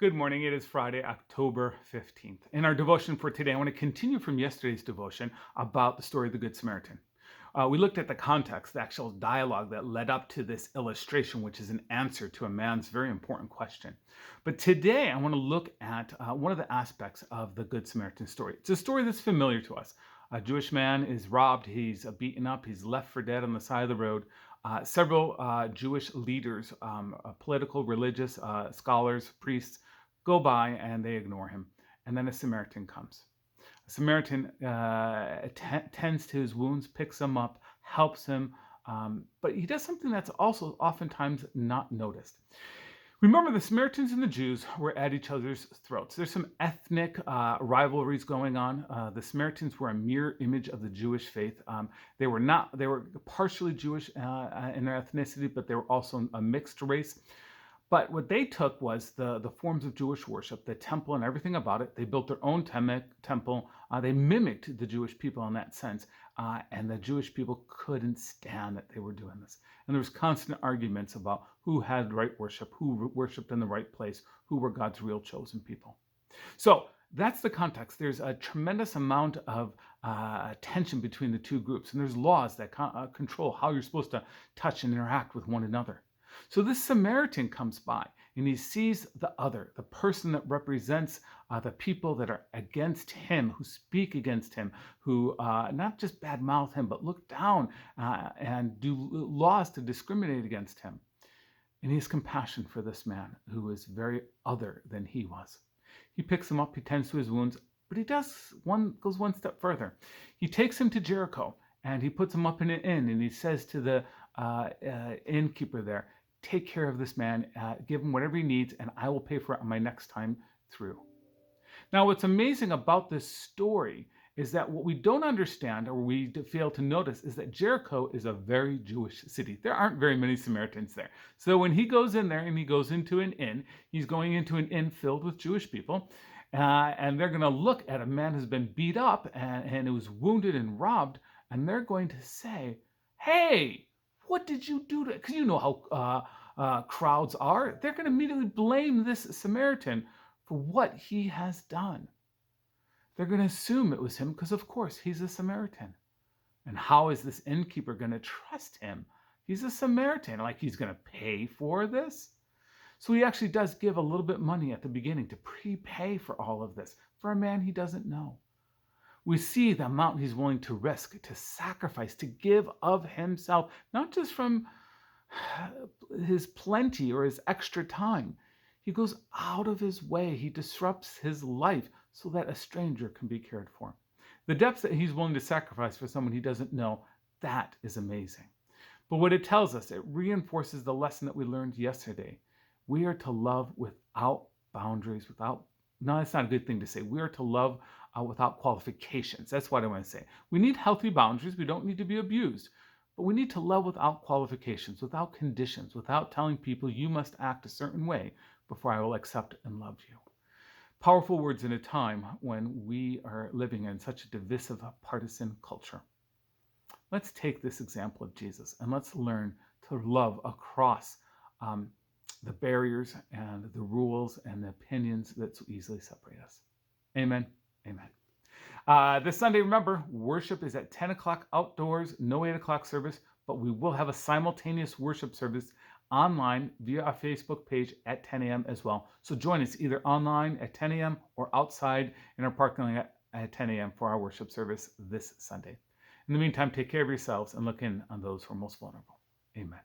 Good morning. It is Friday, October 15th. In our devotion for today, I want to continue from yesterday's devotion about the story of the Good Samaritan. We looked at the context, the actual dialogue that led up to this illustration, which is an answer to a man's very important question. But today, I want to look at one of the aspects of the Good Samaritan story. It's a story that's familiar to us. A Jewish man is robbed, he's beaten up, he's left for dead on the side of the road. Several Jewish leaders, political, religious, scholars, priests, go by and they ignore him. And then a Samaritan comes. A Samaritan tends to his wounds, picks him up, helps him, but he does something that's also oftentimes not noticed. Remember, the Samaritans and the Jews were at each other's throats. There's some ethnic rivalries going on. The Samaritans were a mirror image of the Jewish faith. They were not. They were partially Jewish in their ethnicity, but they were also a mixed race. But what they took was the forms of Jewish worship, the temple and everything about it. They built their own temple. They mimicked the Jewish people in that sense. And the Jewish people couldn't stand that they were doing this. And there was constant arguments about who had right worship, who worshiped in the right place, who were God's real chosen people. So that's the context. There's a tremendous amount of tension between the two groups. And there's laws that control how you're supposed to touch and interact with one another. So this Samaritan comes by and he sees the other, the person that represents the people that are against him, who speak against him, who not just badmouth him, but look down and do laws to discriminate against him. And he has compassion for this man who is very other than he was. He picks him up, he tends to his wounds, but he goes one step further. He takes him to Jericho and he puts him up in an inn and he says to the innkeeper there, take care of this man, give him whatever he needs, and I will pay for it on my next time through. Now, what's amazing about this story is that what we don't understand or we fail to notice is that Jericho is a very Jewish city. There aren't very many Samaritans there. So when he goes in there and he goes into an inn, he's going into an inn filled with Jewish people. And they're going to look at a man who's been beat up and who was wounded and robbed, and they're going to say, hey, what did you do to? Because you know how crowds are. They're going to immediately blame this Samaritan for what he has done. They're going to assume it was him because, of course, he's a Samaritan. And how is this innkeeper going to trust him? He's a Samaritan. Like he's going to pay for this? So he actually does give a little bit money at the beginning to prepay for all of this for a man he doesn't know. We see the amount he's willing to risk, to sacrifice, to give of himself, not just from his plenty or his extra time. He goes out of his way. He disrupts his life so that a stranger can be cared for. The depths that he's willing to sacrifice for someone he doesn't know, that is amazing. But what it tells us, it reinforces the lesson that we learned yesterday. We are to love without boundaries, no, that's not a good thing to say. We are to love without qualifications. That's what I want to say. We need healthy boundaries. We don't need to be abused. But we need to love without qualifications, without conditions, without telling people you must act a certain way before I will accept and love you. Powerful words in a time when we are living in such a divisive, partisan culture. Let's take this example of Jesus and let's learn to love across the barriers and the rules and the opinions that so easily separate us. Amen. Amen. This Sunday, remember, worship is at 10 o'clock outdoors, no 8 o'clock service, but we will have a simultaneous worship service online via our Facebook page at 10 a.m. as well. So join us either online at 10 a.m. or outside in our parking lot at 10 a.m. for our worship service this Sunday. In the meantime, take care of yourselves and look in on those who are most vulnerable. Amen.